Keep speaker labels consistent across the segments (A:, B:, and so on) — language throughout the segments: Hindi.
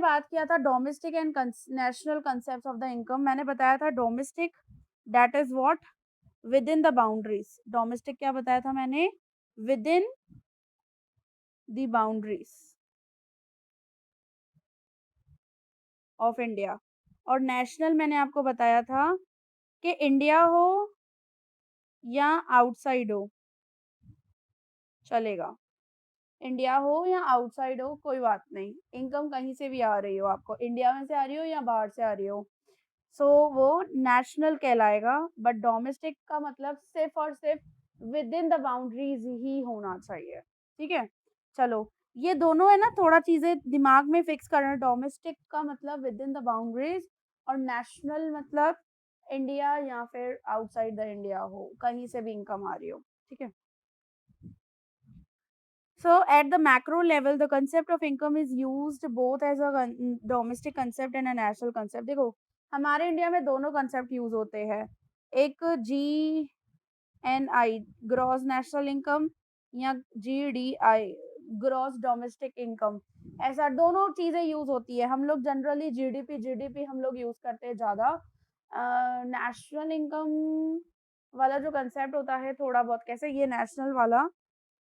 A: बात किया था domestic and national concept of the income. मैंने बताया था domestic that is what with in the boundaries. Domestic क्या बताया था मैंने? With in the boundaries of India. और नेशनल मैंने आपको बताया था कि इंडिया हो या आउटसाइड हो चलेगा। इंडिया हो या आउटसाइड हो कोई बात नहीं, इनकम कहीं से भी आ रही हो, आपको इंडिया में से आ रही हो या बाहर से आ रही हो, सो वो नेशनल कहलाएगा। बट डोमेस्टिक का मतलब सिर्फ और सिर्फ विद इन द बाउंड्रीज ही होना चाहिए। ठीक है, चलो ये दोनों है ना, थोड़ा चीजें दिमाग में फिक्स करना। डोमेस्टिक का मतलब विद इन द बाउंड्रीज और नेशनल मतलब इंडिया या फिर आउटसाइड द इंडिया हो, कहीं से भी इनकम आ रही हो। ठीक है, so at the macro level the concept of income is used both as a domestic concept and a national concept। देखो हमारे इंडिया में दोनों कंसेप्ट यूज होते हैं, एक GNI ग्रॉस नेशनल इनकम या GDI ग्रॉस डोमेस्टिक इनकम, ऐसा दोनों चीजें यूज होती है। हम लोग जनरली जीडीपी हम लोग यूज करते हैं ज्यादा। नेशनल इनकम वाला जो कंसेप्ट होता है थोड़ा बहुत, कैसे ये नेशनल वाला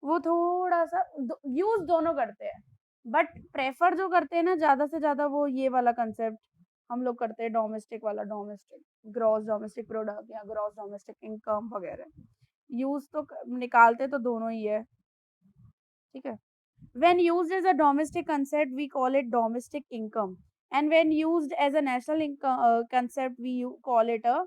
A: वो थोड़ा सा यूज दोनों करते हैं, बट प्रेफर जो करते हैं ना ज्यादा से ज्यादा वो ये वाला कंसेप्ट हम लोग करते हैं, डोमेस्टिक वाला। डोमेस्टिक ग्रॉस डोमेस्टिक प्रोडक्ट या ग्रॉस डोमेस्टिक इनकम वगैरह यूज तो निकालते तो दोनों ही है। ठीक है, when used as a domestic concept we call it domestic income, and when used as a national income concept we call it a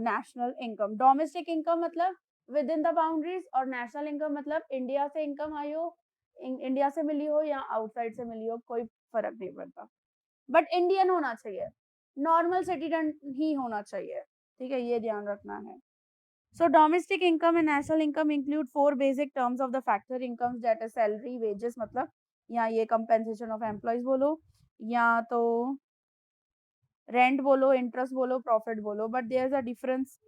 A: national income. Domestic income मतलब विद इन द बाउंड्रीज और नेशनल इनकम मतलब इंडिया से इनकम आई हो, इंडिया से मिली हो या आउटसाइड से मिली हो, कोई फर्क नहीं पड़ता, बट इंडियन होना चाहिए, नॉर्मल सिटीजन ही होना चाहिए। ठीक है, ये ध्यान रखना है। So domestic income and national income include 4 basic terms of the factor incomes that is salary, wages मतलब या ये कंपेंसेशन ऑफ एम्प्लॉइज बोलो या तो रेंट बोलो, इंटरेस्ट बोलो, प्रॉफिट बोलो, but there is a difference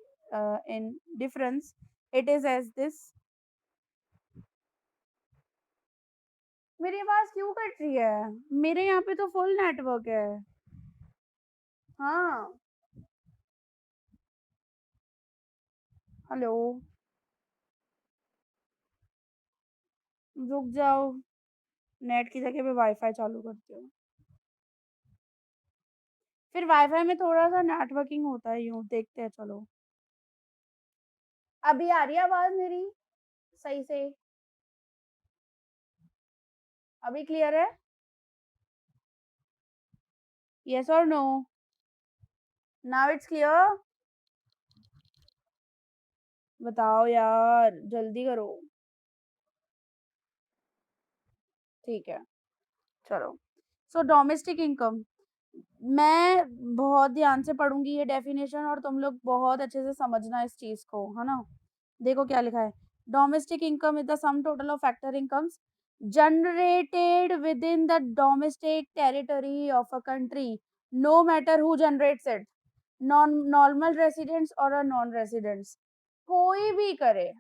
A: in difference. It is as this. मेरी आवाज क्यों कट रही है? मेरे यहाँ पे तो फुल नेटवर्क है। हाँ, हेलो, रुक जाओ, नेट की जगह पे वाईफाई चालू करती हूँ। फिर वाईफाई में थोड़ा सा नेटवर्किंग होता है, यूं देखते हैं। चलो अभी आ रही है आवाज मेरी सही से? अभी क्लियर है? यस और नो? Now it's clear? बताओ यार, जल्दी करो। ठीक है, चलो। सो डोमेस्टिक इनकम, मैं बहुत ध्यान से पढ़ूंगी ये डेफिनेशन और तुम लोग बहुत अच्छे से समझना इस चीज को, है ना। देखो क्या लिखा है। Domestic income is the some total of factor incomes generated within the domestic territory of a country, no matter who generates it, non normal residents or a non residents। कोई भी करे,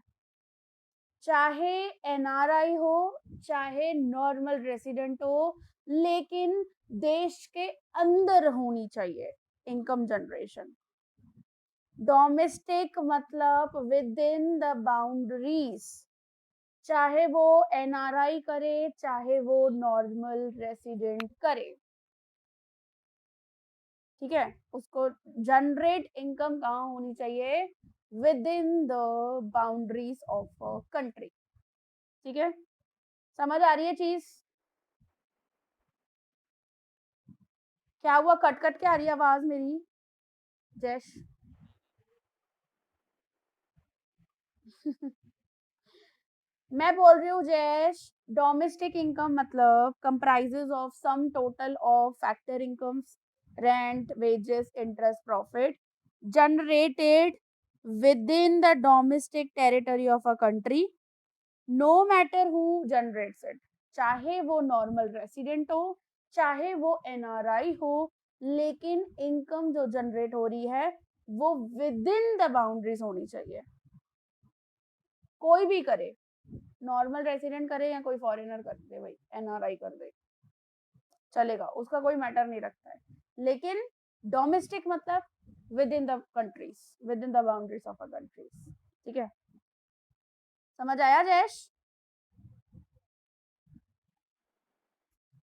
A: चाहे एनआरआई हो चाहे नॉर्मल रेसिडेंट हो, लेकिन देश के अंदर होनी चाहिए इनकम जनरेशन। डोमेस्टिक मतलब विद इन द बाउंड्रीज, चाहे वो एनआरआई करे चाहे वो नॉर्मल रेसिडेंट करे। ठीक है, उसको जनरेट इनकम कहाँ होनी चाहिए? With in the boundaries of a country. ठीक है, समझ आ रही है चीज? क्या हुआ, कट कट के आ रही है आवाज मेरी? जैश मैं बोल रही हूँ जैश, डोमेस्टिक इनकम मतलब comprises of sum total of factor incomes, rent, wages, interest, profit generated within the domestic territory of a country, no matter who generates it, चाहे वो नॉर्मल रेसिडेंट हो चाहे वो एनआरआई हो, लेकिन इनकम जो जनरेट हो रही है वो विद इन द बाउंड्रीज होनी चाहिए। कोई भी करे, नॉर्मल रेसिडेंट करे या कोई फॉरेनर कर दे, भाई एनआरआई कर दे। चलेगा, उसका कोई मैटर नहीं रखता है। लेकिन डोमेस्टिक मतलब with in the countries, with in the boundaries of a countries. ठीक है, समझ आया Jayesh?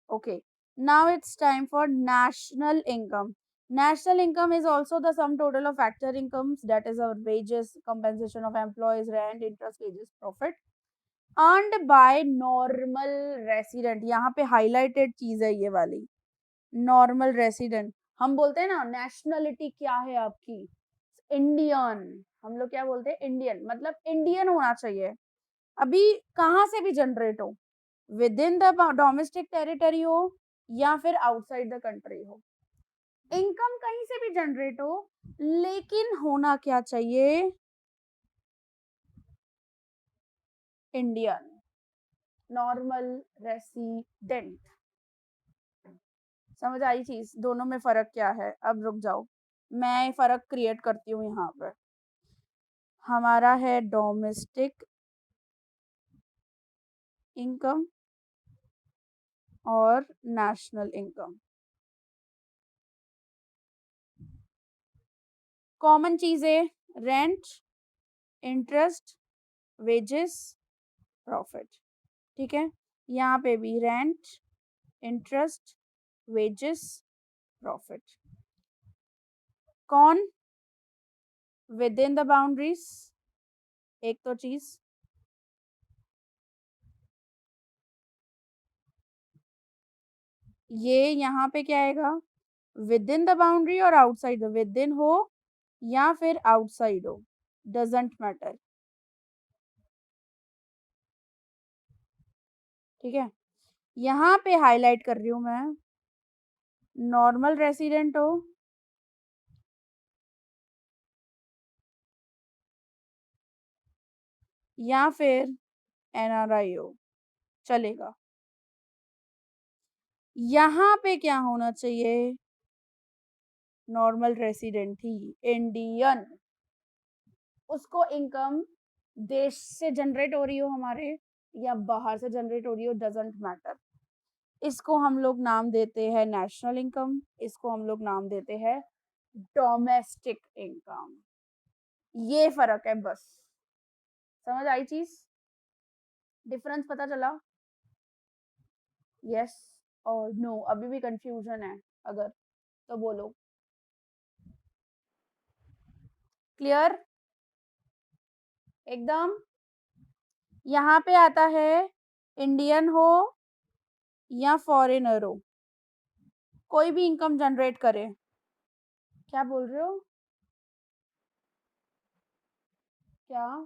A: Okay, now it's time for national income. National income is also the sum total of factor incomes, that is our wages, compensation of employees, rent, interest, wages, profit earned by normal resident. यहाँ पे highlighted चीज है ये वाली, normal resident. हम बोलते हैं ना नेशनलिटी क्या है आपकी, इंडियन। हम लोग क्या बोलते हैं, इंडियन, मतलब इंडियन होना चाहिए। अभी कहाँ से भी जनरेट हो, with in the domestic territory हो या फिर आउटसाइड द कंट्री हो, इनकम कहीं से भी जनरेट हो, लेकिन होना क्या चाहिए, इंडियन, नॉर्मल रेसिडेंट। समझ आई चीज, दोनों में फर्क क्या है? अब रुक जाओ, मैं फर्क क्रिएट करती हूँ यहाँ पर। हमारा है डोमेस्टिक इनकम और नेशनल इनकम। कॉमन चीजें, रेंट, इंटरेस्ट, वेजेस, प्रॉफिट। ठीक है, यहाँ पे भी रेंट, इंटरेस्ट, वेजेस, प्रॉफिट। कौन, विद इन द बाउंड्रीज, एक तो चीज, ये यहाँ पे क्या आएगा, विद इन द बाउंड्री और आउटसाइड, विद इन हो या फिर आउटसाइड हो, डजेंट मैटर। ठीक है, यहाँ पे हाईलाइट कर रही हूँ मैं, नॉर्मल रेसिडेंट हो या फिर एनआरआई हो, चलेगा। यहाँ पे क्या होना चाहिए, नॉर्मल रेसिडेंट ही, इंडियन। उसको इनकम देश से जनरेट हो रही हो हमारे या बाहर से जनरेट हो रही हो, डजेंट मैटर। इसको हम लोग नाम देते हैं नेशनल इनकम, इसको हम लोग नाम देते हैं डोमेस्टिक इनकम। ये फर्क है बस। समझ आई चीज, डिफरेंस पता चला? यस और नो, अभी भी कंफ्यूजन है अगर, तो बोलो। क्लियर एकदम? यहाँ पे आता है इंडियन हो या फॉरेनर हो, कोई भी इनकम जनरेट करे। क्या बोल रहे हो? क्या?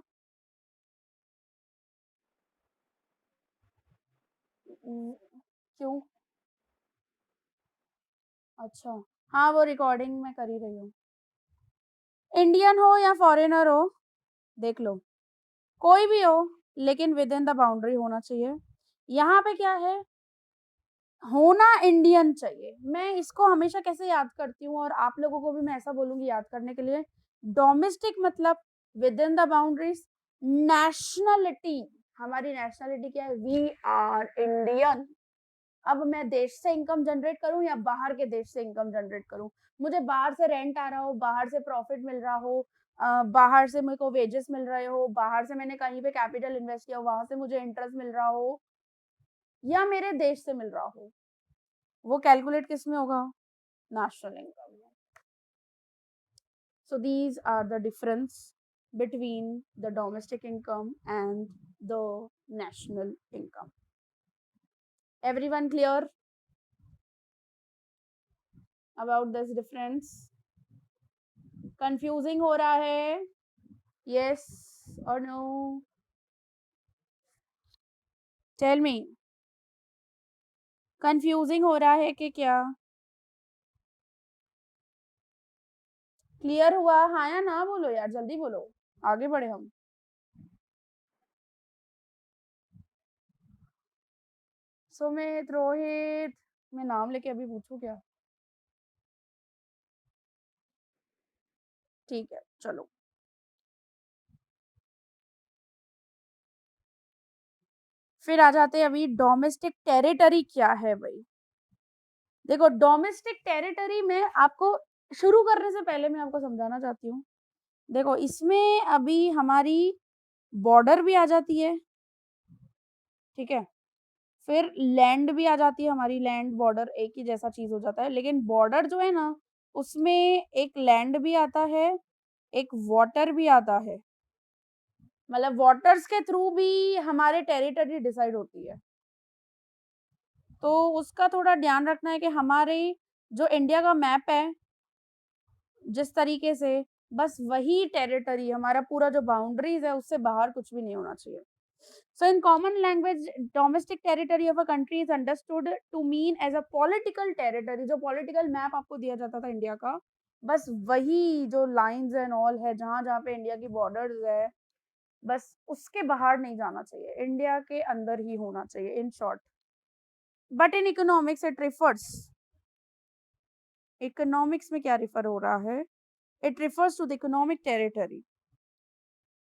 A: क्यों? अच्छा, हाँ वो रिकॉर्डिंग में कर ही रही हूँ। इंडियन हो या फॉरेनर हो, देख लो, कोई भी हो लेकिन विद इन द बाउंड्री होना चाहिए। यहाँ पे क्या है, होना इंडियन चाहिए। मैं इसको हमेशा कैसे याद करती हूँ और आप लोगों को भी मैं ऐसा बोलूंगी याद करने के लिए, डोमेस्टिक मतलब with in the boundaries, nationality, हमारी नेशनलिटी क्या है, वी आर इंडियन। अब मैं देश से इनकम जनरेट करूं या बाहर के देश से इनकम जनरेट करूं, मुझे बाहर से रेंट आ रहा हो, बाहर से प्रॉफिट मिल रहा हो, बाहर से मेरे को वेजेस मिल रहे हो, बाहर से मैंने कहीं पे कैपिटल इन्वेस्ट किया हो, वहां से मुझे इंटरेस्ट मिल रहा हो, या मेरे देश से मिल रहा हो, वो कैलकुलेट किस में होगा, नेशनल इनकम में। So these are the difference between the domestic income and the national income. Everyone clear about this difference? Confusing हो रहा है? Yes or no? Tell me. Confusing हो रहा है कि क्या? क्लियर हुआ? हाँ या ना बोलो यार, जल्दी बोलो, आगे बढ़े हम। सुमित, रोहित, मैं नाम लेके अभी पूछूं क्या? ठीक है चलो, फिर आ जाते हैं अभी डोमेस्टिक टेरिटरी क्या है भाई। देखो डोमेस्टिक टेरिटरी में आपको शुरू करने से पहले मैं आपको समझाना चाहती हूँ। देखो इसमें अभी हमारी बॉर्डर भी आ जाती है, ठीक है? फिर लैंड भी आ जाती है हमारी, लैंड बॉर्डर एक ही जैसा चीज़ हो जाता है। लेकिन बॉर्डर जो है ना, उसमें एक लैंड भी आता है, एक वाटर भी आता है। मतलब वाटर्स के थ्रू भी हमारे टेरिटरी डिसाइड होती है। तो उसका थोड़ा ध्यान रखना है कि हमारे जो इंडिया का मैप है, जिस तरीके से, बस वही टेरिटरी, हमारा पूरा जो बाउंड्रीज है उससे बाहर कुछ भी नहीं होना चाहिए। So in common language, domestic territory of a country is understood to mean as a political territory. जो political map आपको दिया जाता था इंडिया का, बस वही जो lines and all है, जहाँ जहाँ पे इंडिया की borders है, बस उसके बाहर नहीं जाना चाहिए, इंडिया के अंदर ही होना चाहिए, in short. But in economics it refers, economics में क्या refer हो रहा है? It refers to the economic territory,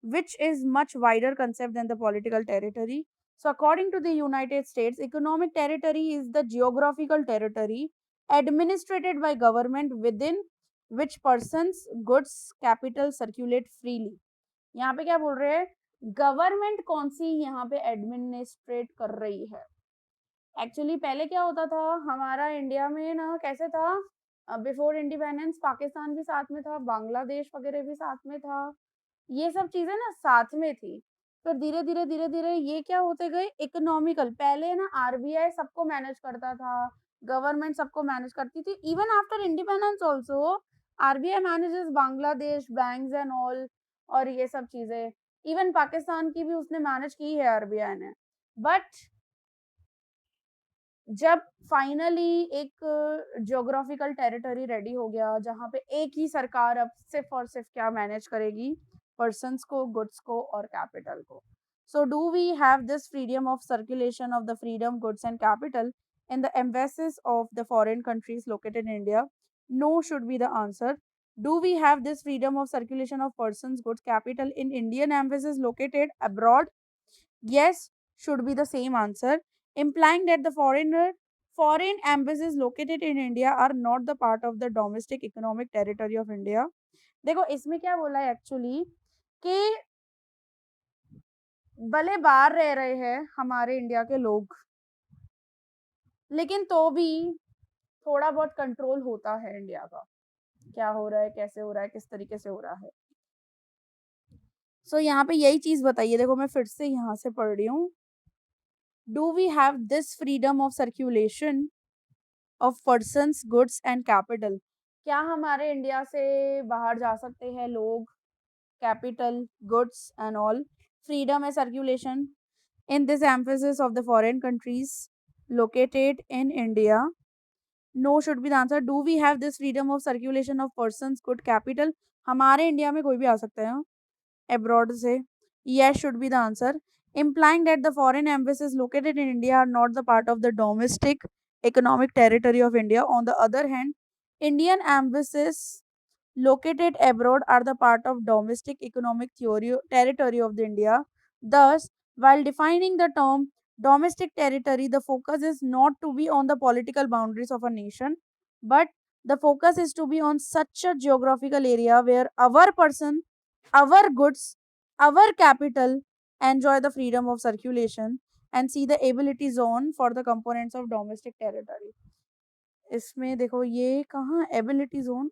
A: which is much wider concept than the political territory. So according to the United States, economic territory is the geographical territory administered by government within which persons, goods, capital circulate freely. यहाँ पे क्या बोल रहे हैं? गवर्नमेंट कौन सी यहाँ पे एडमिनिस्ट्रेट कर रही है? एक्चुअली पहले क्या होता था हमारा इंडिया में ना, कैसे था बिफोर इंडिपेंडेंस, पाकिस्तान भी साथ में था, बांग्लादेश वगैरह भी साथ में था, ये सब चीजें ना साथ में थी। फिर धीरे धीरे ये क्या होते गए, इकोनॉमिकल। पहले ना आरबीआई सबको मैनेज करता था, गवर्नमेंट सबको मैनेज करती थी। Even after independence also RBI manages Bangladesh banks and all, और ये सब चीजें। इवन पाकिस्तान की भी उसने मैनेज की है आरबीआई ने। बट जब फाइनली एक ज्योग्राफिकल टेरिटरी रेडी हो गया, जहाँ पे एक ही सरकार अब सिर्फ और सिर्फ क्या मैनेज करेगी, पर्सन्स को, गुड्स को और कैपिटल को। So do we have this freedom of circulation of the freedom goods and capital in the embassies of the foreign countries located in India? No should be the answer. Do we have this freedom of circulation of persons, goods, capital in Indian embassies located abroad? Yes should be the same answer, implying that the foreign embassies located in India are not the part of the domestic economic territory of India. देखो इसमें क्या बोला है एक्चुअली, कि भले बाहर रह रहे हैं हमारे इंडिया के लोग, लेकिन तो भी थोड़ा बहुत कंट्रोल होता है इंडिया का, क्या हो रहा है, कैसे हो रहा है, किस तरीके से हो रहा है। सो यहाँ पे यही चीज बताइए, देखो मैं फिर से यहाँ से पढ़ रही हूँ। Do we have this freedom of circulation of persons, goods and capital? क्या हमारे इंडिया से बाहर जा सकते हैं लोग, capital, goods and all? Freedom है circulation in this emphasis of the foreign countries located in India. No should be the answer. Do we have this freedom of circulation of persons, good, capital? हमारे इंडिया में कोई भी आ सकता है abroad से। Yes should be the answer, implying that the foreign embassies located in India are not the part of the domestic economic territory of India. On the other hand, Indian embassies located abroad are the part of domestic economic territory of the India. Thus, while defining the term domestic territory, the focus is not to be on the political boundaries of a nation, but the focus is to be on such a geographical area where our person, our goods, our capital enjoy the freedom of circulation and see the ability zone for the components of domestic territory. इसमें देखो ये कहाँ एबिलिटी जोन,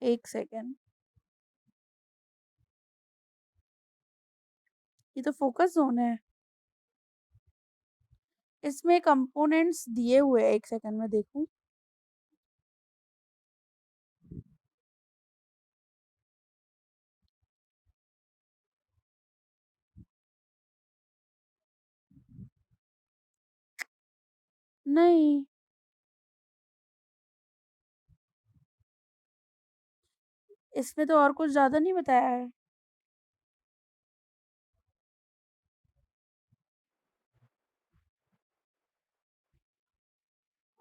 A: एक सेकेंड, ये तो फोकस जोन है। इसमें कंपोनेंट्स दिए हुए हैं, एक सेकेंड में देखूं। नहीं, इसमें तो और कुछ ज्यादा नहीं बताया है।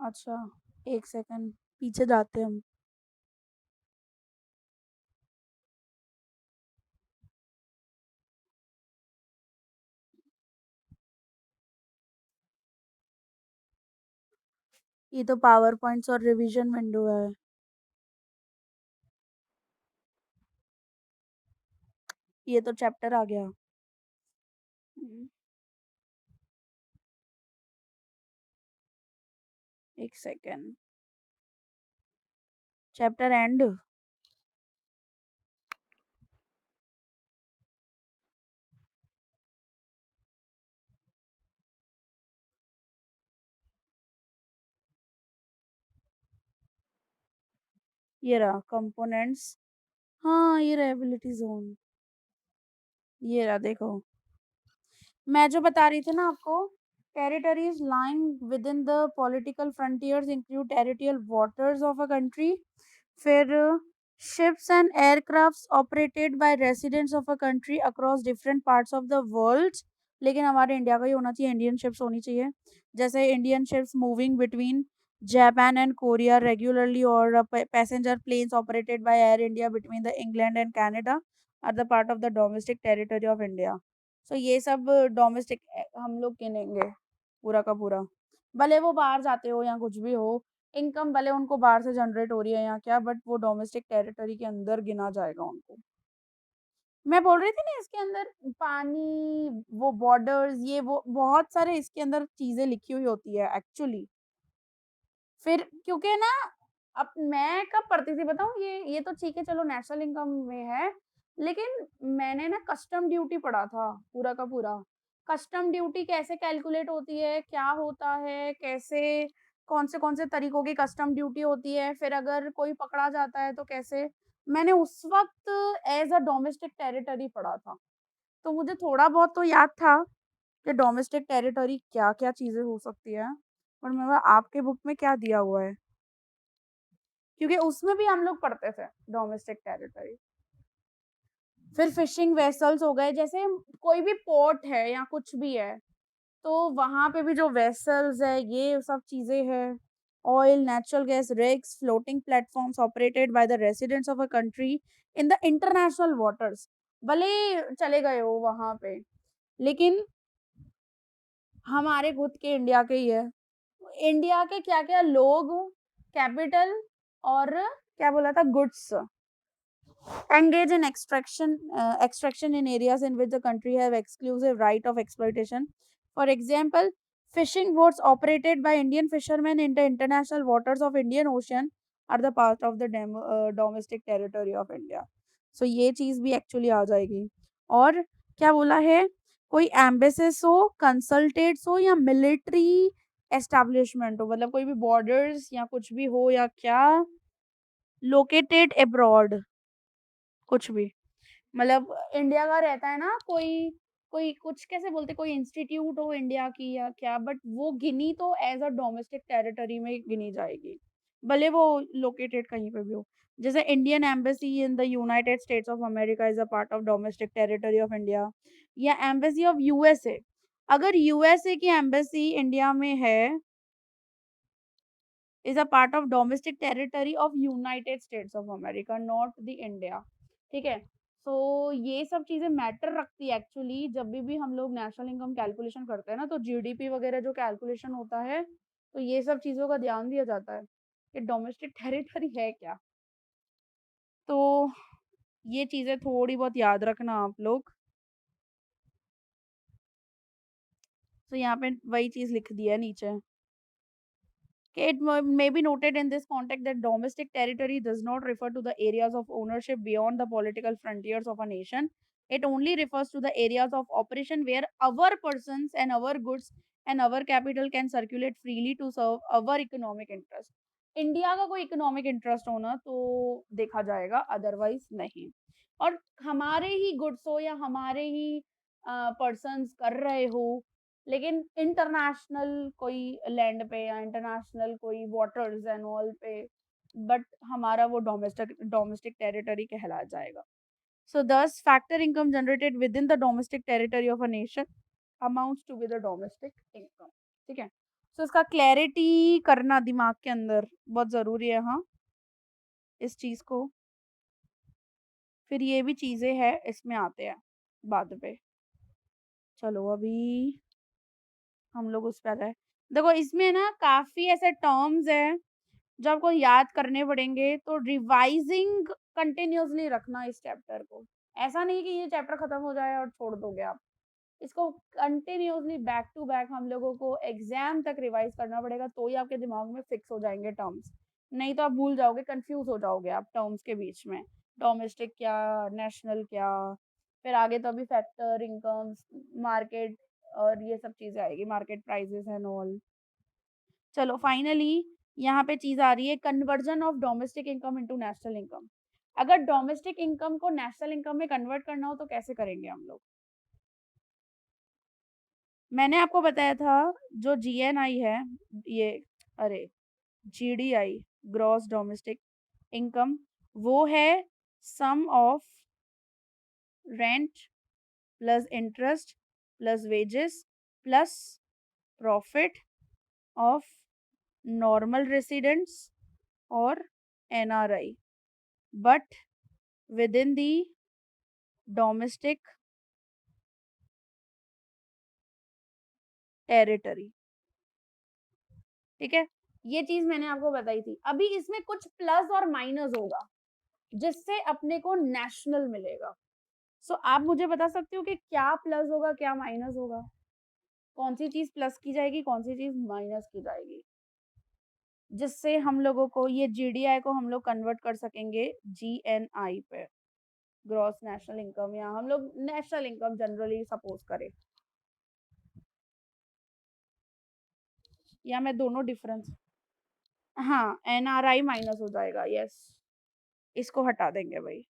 A: अच्छा, एक सेकेंड, पीछे जाते हैं हम। ये तो पावर पॉइंट्स और रिवीजन विंडो है। ये तो चैप्टर आ गया। हम्म, एक सेकेंड। Chapter and. ये रहा कंपोनेंट्स। हाँ ये रहा एबिलिटी जोन। ये रहा देखो। मैं जो बता रही थी ना आपको, territories lying within the political frontiers include territorial waters of a country. फिर ships and aircrafts operated by residents of a country across different parts of the world। लेकिन हमारे इंडिया का ही होना चाहिए, इंडियन शिप्स होनी चाहिए। जैसे Indian ships moving between Japan and Korea regularly, और passenger planes operated by Air India between the England and Canada are the part of the domestic territory of India. So ये सब डोमेस्टिक हम लोग गिनेंगे पूरा का पूरा। भले वो बाहर जाते हो या कुछ भी हो, इनकम भले उनको बाहर से जनरेट हो रही है या क्या, बट वो डोमेस्टिक टेरिटरी के अंदर गिना जाएगा उनको। मैं बोल रही थी ना इसके अंदर पानी, वो बॉर्डर्स, ये वो बहुत सारे इसके अंदर चीजें लिखी हुई होती है एक्चुअली। फिर क्योंकि ना, अब मैं कब पढ़ती थी बताऊं, ये तो ठीक है चलो नेशनल इनकम में है, लेकिन मैंने ना कस्टम ड्यूटी पढ़ा था पूरा का पूरा। कस्टम ड्यूटी कैसे कैलकुलेट होती है, क्या होता है, कैसे कौन से तरीकों की कस्टम ड्यूटी होती है, फिर अगर कोई पकड़ा जाता है तो कैसे। मैंने उस वक्त एज अ डोमेस्टिक टेरिटरी पढ़ा था, तो मुझे थोड़ा बहुत तो याद था कि डोमेस्टिक टेरिटरी क्या क्या चीजें हो सकती है। और मैं आपके बुक में क्या दिया हुआ है, क्योंकि उसमें भी हम लोग पढ़ते थे डोमेस्टिक टेरिटरी। फिर फिशिंग वेसल्स हो गए, जैसे कोई भी पोर्ट है या कुछ भी है, तो वहां पे भी जो वेसल्स है ये सब चीजें हैं। Oil natural gas rigs floating platforms operated by the residents of a country in the international waters. भले चले गए हो वहां पे, लेकिन हमारे खुद के इंडिया के ही है। इंडिया के क्या क्या लोग, कैपिटल, और क्या बोला था, goods, engage in extraction in areas in which the country have exclusive right of exploitation. For example, fishing boats operated by Indian fishermen in the international waters of Indian Ocean are the part of the domestic territory of India. So ये चीज भी एक्चुअली आ जाएगी। और क्या बोला है, कोई एम्बेसेस हो, कंसल्टेट्स हो, या मिलिट्री एस्टेब्लिशमेंट हो, मतलब कोई भी बॉर्डर्स या कुछ भी हो या क्या, लोकेटेड अब्रॉड, कुछ भी, मतलब इंडिया का रहता है ना कोई, कोई कुछ कैसे बोलते, कोई इंस्टीट्यूट हो इंडिया की या क्या, बट वो गिनी तो एज अ डोमेस्टिक टेरिटरी में गिनी जाएगी, भले वो लोकेटेड कहीं पे भी हो। जैसे Indian embassy in the United states of America is a part of domestic territory of India. या एम्बेसी ऑफ यूएसए, अगर यूएसए की एम्बेसी इंडिया में है, is a part of domestic territory of United States of America, not the India। ठीक है। तो ये सब चीजें मैटर रखती है एक्चुअली, जब भी हम लोग नेशनल इनकम कैलकुलेशन करते हैं ना, तो जीडीपी वगैरह जो कैलकुलेशन होता है, तो ये सब चीजों का ध्यान दिया जाता है कि डोमेस्टिक टेरिटरी है क्या। तो ये चीजें थोड़ी बहुत याद रखना आप लोग। तो यहाँ पे वही चीज लिख दी है नीचे। It may be noted in this context that domestic territory does not refer to the areas of ownership beyond the political frontiers of a nation. It only refers to the areas of operation where our persons and our goods and our capital can circulate freely to serve our economic interest. India का कोई इकोनॉमिक इंटरेस्ट होना तो देखा जाएगा, अदरवाइज नहीं। और हमारे ही गुड्स हो या हमारे ही पर्सन्स कर रहे हो, लेकिन इंटरनेशनल कोई लैंड पे या इंटरनेशनल कोई वाटर्स एंड ऑल पे, बट हमारा वो डोमेस्टिक डोमेस्टिक टेरिटरी कहला जाएगा। So thus factor income generated within the domestic territory of a nation amounts to be the domestic income. ठीक है। सो इसका क्लैरिटी करना दिमाग के अंदर बहुत जरूरी है, हाँ, इस चीज को। फिर ये भी चीजें हैं, इसमें आते हैं बाद पे। चलो अभी हम लोग उस पर आ जाए। देखो इसमें ना काफ़ी ऐसे टर्म्स हैं जो आपको याद करने पड़ेंगे, तो रिवाइज़िंग कंटिन्यूअसली रखना इस चैप्टर को। ऐसा नहीं कि ये चैप्टर खत्म हो जाए और छोड़ दोगे आप। इसको कंटिन्यूअसली बैक टू बैक हम लोगों को एग्ज़ाम तक रिवाइज़ करना पड़ेगा, तो ही आपके दिमाग में फिक्स हो जाएँगे टर्म्स। नहीं तो आप भूल जाओगे, कन्फ्यूज़ हो जाओगे आप टर्म्स के बीच में। डोमेस्टिक क्या, नेशनल क्या, फिर आगे तो अभी फैक्टर, इनकम्स, मार्केट और ये सब चीज़ें आएगी, मार्केट प्राइसेस एंड ऑल। चलो फाइनली यहाँ पे चीज़ आ रही है, conversion of domestic income into national income. अगर डोमेस्टिक इनकम को नेशनल इनकम में कन्वर्ट करना हो तो कैसे करेंगे हम लोग? मैंने आपको बताया था जो जीएनआई है, ये अरे जीडीआई, ग्रॉस डोमेस्टिक इनकम, वो है sum of rent plus interest plus wages plus profit of normal residents और NRI, but within the domestic territory. ठीक है, ये चीज मैंने आपको बताई थी। अभी इसमें कुछ प्लस और माइनस होगा जिससे अपने को नेशनल मिलेगा। सो आप मुझे बता सकते हो कि क्या प्लस होगा क्या माइनस होगा, कौन सी चीज प्लस की जाएगी कौन सी चीज माइनस की जाएगी, जिससे हम लोगों को ये जीडीआई को हम लोग कन्वर्ट कर सकेंगे जीएनआई पे, ग्रॉस नेशनल इनकम, या हम लोग नेशनल इनकम जनरली सपोज करें, या मैं दोनों डिफरेंस। हाँ, एनआरआई माइनस हो जाएगा, यस, इसको हटा देंगे भाई।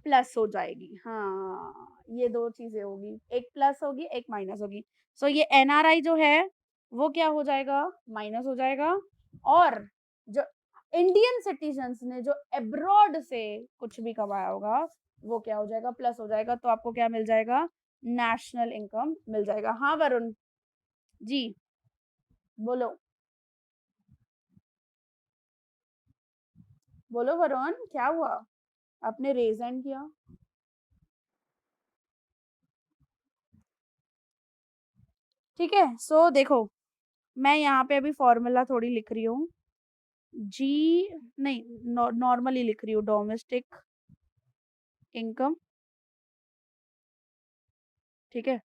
A: प्लस हो जाएगी, हाँ, ये दो चीजें होगी, एक प्लस होगी एक माइनस होगी। सो ये एनआरआई जो है वो क्या हो जाएगा, माइनस हो जाएगा। और जो इंडियन सिटीजन्स ने जो अब्रॉड से कुछ भी कमाया होगा वो क्या हो जाएगा, प्लस हो जाएगा। तो आपको क्या मिल जाएगा, नेशनल इनकम मिल जाएगा। हाँ वरुण जी, बोलो बोलो वरुण, क्या हुआ, आपने रेज हैंड किया? ठीक है, सो देखो मैं यहाँ पे अभी फॉर्मूला थोड़ी लिख रही हूँ, जी नहीं, नॉर्मली लिख रही हूँ, डोमेस्टिक इनकम। ठीक है,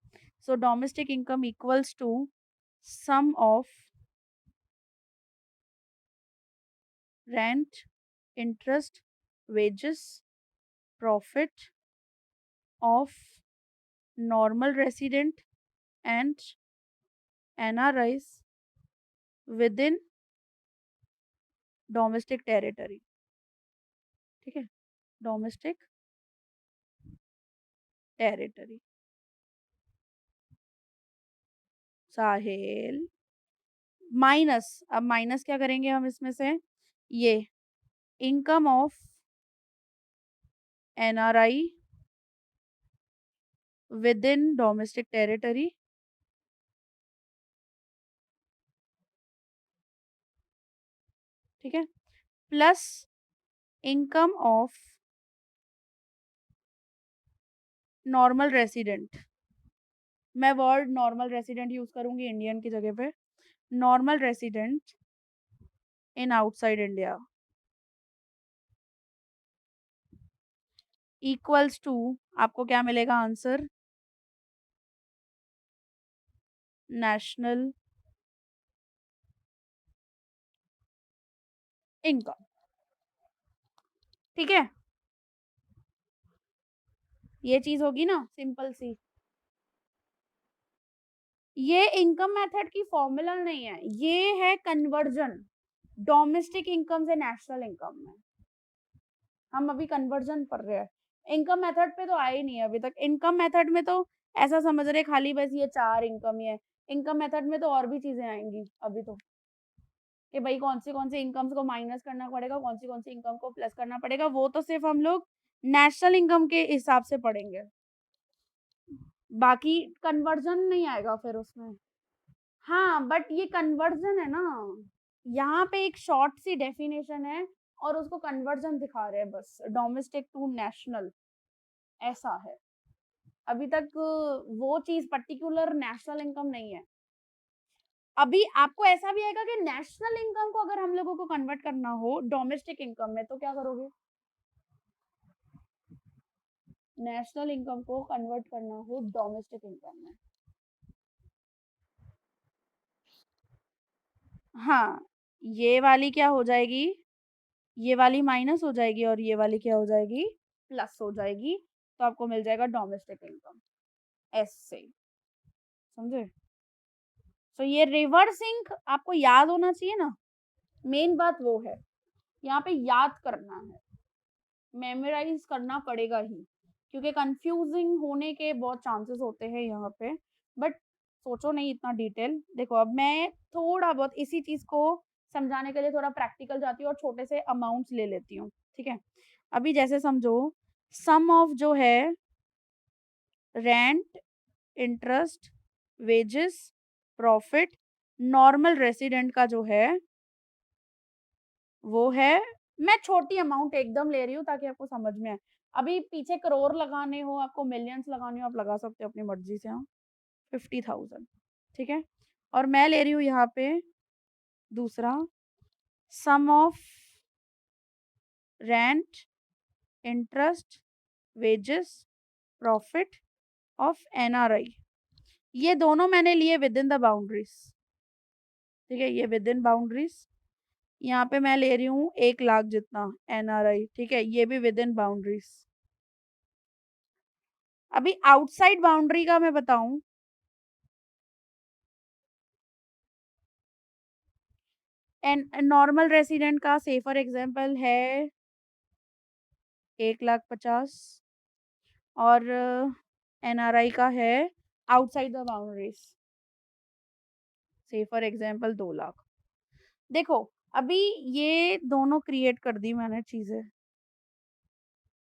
A: so domestic income equals to sum of rent, interest, wages, profit of normal resident and NRIs within domestic territory. ठीक है, डोमेस्टिक टेरिटरी। साहिल माइनस, अब माइनस क्या करेंगे हम इसमें से, ये income of NRI within domestic territory. ठीक है, plus income of normal resident, मैं वर्ड नॉर्मल रेसिडेंट यूज करूंगी इंडियन की जगह पे, normal resident in outside India equals to, आपको क्या मिलेगा आंसर, नेशनल इनकम। ठीक है, ये चीज होगी ना सिंपल सी। ये इनकम मेथड की फॉर्मूला नहीं है, ये है कन्वर्जन डोमेस्टिक इनकम से नेशनल इनकम में। हम अभी कन्वर्जन पढ़ रहे हैं, इनकम मेथड पे तो आए नहीं है अभी तक। इनकम मेथड में तो ऐसा समझ रहे खाली बस ये चार इनकम ही है, इनकम मेथड में तो और भी चीजें आएंगी अभी तो, कि भाई कौन सी इनकम्स को माइनस करना पड़ेगा, कौन सी इनकम को प्लस करना पड़ेगा, वो तो सिर्फ हम लोग नेशनल इनकम के हिसाब से पढ़ेंगे, बाकी कन्वर्जन नहीं आएगा फिर उसमें। हाँ बट ये कन्वर्जन है ना, यहाँ पे एक शॉर्ट सी डेफिनेशन है और उसको कन्वर्जन दिखा रहे हैं बस, डोमेस्टिक टू नेशनल, ऐसा है। अभी तक वो चीज़ पर्टिकुलर नेशनल इनकम नहीं है। अभी आपको ऐसा भी आएगा कि नेशनल इनकम को अगर हम लोगों को कन्वर्ट करना हो डोमेस्टिक इनकम में तो क्या करोगे? नेशनल इनकम को कन्वर्ट करना हो डोमेस्टिक इनकम में। हाँ, ये वाली क्या हो जाएगी? ये वाली माइनस हो जाएगी और ये वाली क्या हो जाएगी? प्लस हो जाएगी, तो आपको मिल जाएगा डोमेस्टिक इनकम, ऐसे, समझे? तो ये रिवर्सिंग आपको याद होना चाहिए ना, मेन बात वो है। यहाँ पे याद करना है, मेमोराइज़ करना पड़ेगा ही, क्योंकि कन्फ्यूज़िंग होने के बहुत चांसेस होते हैं यहाँ पे, बट सोचो नहीं इतना डिटेल। देखो अब मैं थोड़ा बहुत इसी चीज़ को समझाने के लिए थोड़ा प्रैक्टिकल जाती हूँ और छोटे से अमाउंट्स ले लेती हूँ, ठीक है? अभी जैसे समझो सम ऑफ जो है rent, interest, wages, profit, normal resident का जो है वो है, मैं छोटी अमाउंट एकदम ले रही हूँ ताकि आपको समझ में आए। अभी पीछे करोड़ लगाने हो, आपको मिलियंस लगाने हो, आप लगा सकते हो अपनी मर्ज़ी से, हाँ, 50,000 ठीक है? और मैं ले रही हूँ यहाँ पे दूसरा sum of rent, interest, wages, profit of NRI. ये दोनों मैंने लिए विदिन द बाउंड्रीज़, ठीक है? ये विदिन बाउंड्रीज़। यहाँ पे मैं ले रही हूँ 1 लाख जितना एनआरआई, ठीक है? ये भी विदिन बाउंड्रीज़। अभी आउटसाइड बाउंड्री का मैं बताऊँ, एन नॉर्मल रेसिडेंट का से फॉर एग्जांपल है 1,50,000 और एनआरआई का है आउटसाइड द बाउंड्रीज से फॉर एग्जांपल 2 लाख। देखो अभी ये दोनों क्रिएट कर दी मैंने चीजें,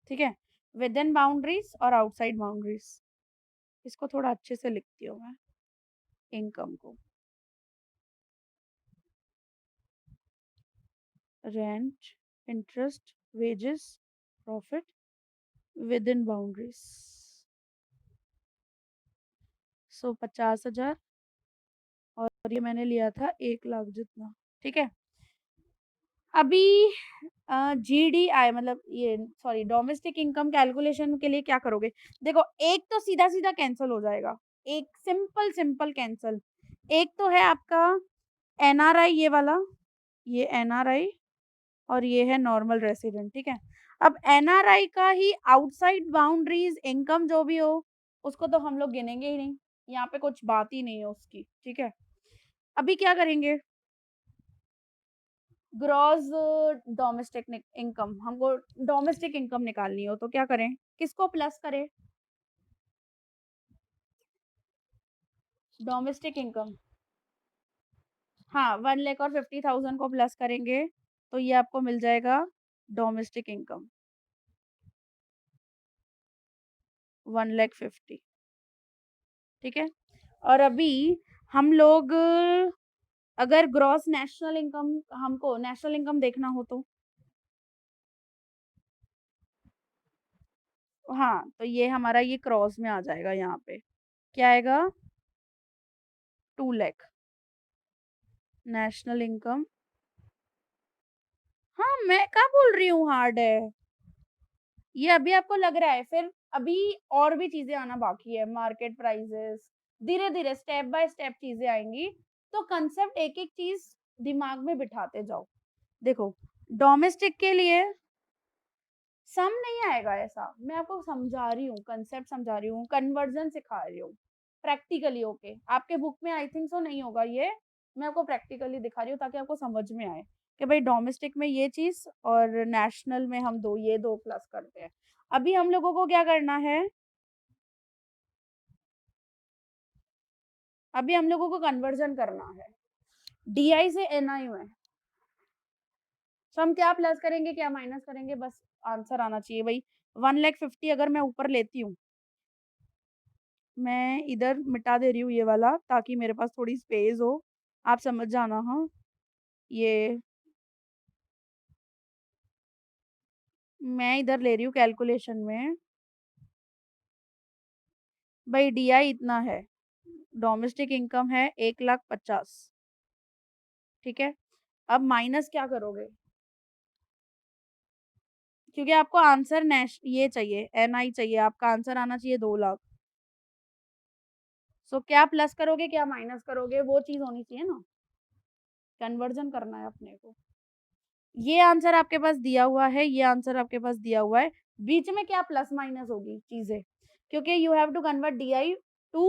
A: ठीक है? विद इन बाउंड्रीज और आउटसाइड बाउंड्रीज। इसको थोड़ा अच्छे से लिखती हूँ मैं, इनकम को rent, interest, wages, profit within boundaries. So 50,000 और ये मैंने लिया था 1 लाख जितना, ठीक है? अभी जीडीआई मतलब ये सॉरी डोमेस्टिक इनकम कैलकुलेशन के लिए क्या करोगे? देखो एक तो सीधा-सीधा कैंसल हो जाएगा, एक सिंपल सिंपल कैंसल। एक तो है आपका एनआरआई ये वाला, ये एनआरआई और ये है नॉर्मल रेसिडेंट, ठीक है? अब एनआरआई का ही आउटसाइड बाउंड्रीज इनकम जो भी हो, उसको तो हम लोग गिनेंगे ही नहीं। यहाँ पे कुछ बात ही नहीं है उसकी, ठीक है? अभी क्या करेंगे? ग्रॉस डोमेस्टिक इनकम, हमको डोमेस्टिक इनकम निकालनी हो तो क्या करें? किसको प्लस करें? डोमेस्टिक इनकम, हाँ 1 लाख और 50,000 को प्लस करेंगे तो ये आपको मिल जाएगा डोमेस्टिक इनकम 1,50,000, ठीक है? और अभी हम लोग अगर ग्रॉस नेशनल इनकम, हमको नेशनल इनकम देखना हो तो हाँ, तो ये हमारा ये क्रॉस में आ जाएगा यहाँ पे। क्या आएगा? 2 लाख नेशनल इनकम। हाँ, मैं कहाँ बोल रही हूँ हार्ड है। ये अभी आपको लग रहा है, फिर अभी और भी चीज़ें आना बाकी है, मार्केट प्राइसेस, धीरे-धीरे स्टेप बाय स्टेप चीज़ें आएँगी, तो कांसेप्ट एक-एक चीज़ दिमाग में बिठाते जाओ। देखो, डोमेस्टिक के लिए सम नहीं आएगा ऐसा, मैं आपको समझा रही हूँ, कांसेप्ट समझा रही हूँ, कन्वर्जन सिखा रही हूँ, प्रैक्टिकली ओके। आपके बुक में आई थिंक सो नहीं होगा ये, मैं आपको प्रैक्टिकली दिखा रही हूँ ताकि आपको समझ में आए कि भाई डोमेस्टिक में ये चीज़ और नेशनल में हम 2 ये 2 प्लस करते हैं। अभी हम लोगों को क्या करना है? अभी हम लोगों को कन्वर्जन करना है, डीआई से एनआई में। तो हम क्या प्लस करेंगे, क्या माइनस करेंगे, बस आंसर आना चाहिए भाई। 1,50,000 अगर मैं ऊपर लेती हूँ, मैं इधर मिटा दे रही हूँ ये वाला ताकि मेरे पास थोड़ी स्पेस हो। आप समझ जाना हाँ। ये मैं इधर ले रही हूँ कैलकुलेशन में भाई डीआई इतना है, डोमेस्टिक इनकम है 1,50,000, ठीक है? अब माइनस क्या करोगे? क्योंकि आपको आंसर ये चाहिए, एनआई चाहिए, आपका आंसर आना चाहिए 2,00,000। सो क्या प्लस करोगे, क्या माइनस करोगे, वो चीज़ होनी चाहिए ना, कन्वर्जन करना है अपने को। ये आंसर आपके पास दिया हुआ है, ये आंसर आपके पास दिया हुआ है, बीच में क्या प्लस माइनस होगी चीज़ें, क्योंकि you have to convert DI to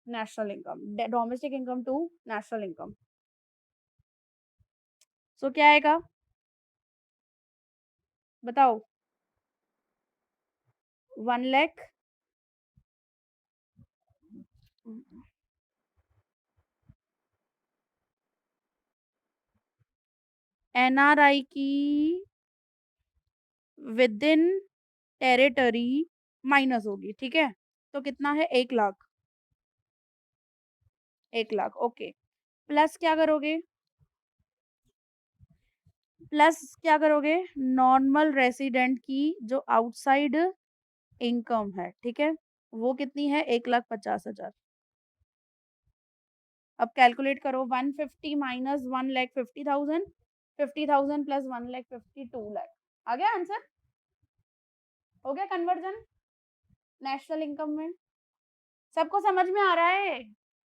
A: national income, domestic income to national income. So क्या आएगा? बताओ। 1 लाख एनआरआई की विद इन टेरिटरी माइनस होगी, ठीक है? तो कितना है? 1,00,000, 1,00,000 ओके। प्लस क्या करोगे? प्लस क्या करोगे? नॉर्मल रेसिडेंट की जो आउटसाइड इनकम है, ठीक है? वो कितनी है? 1,50,000। अब कैलकुलेट करो, 150 माइनस 1,50,000, 50,000 प्लस 1,50,000 2,00,000। आ गया आंसर? हो गया कन्वर्जन नेशनल इनकम में? सबको समझ में आ रहा है?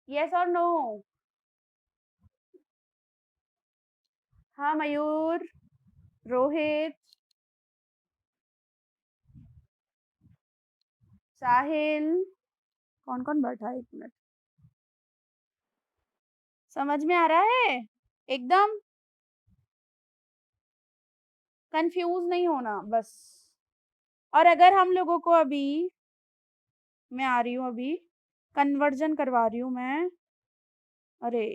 A: यस और नो? हाँ मयूर, रोहित, साहिल, कौन कौन बैठा है? 1 मिनट। समझ में आ रहा है एकदम? कंफ्यूज नहीं होना बस। और अगर हम लोगों को अभी, मैं आ रही हूँ अभी, कन्वर्जन करवा रही हूँ मैं। अरे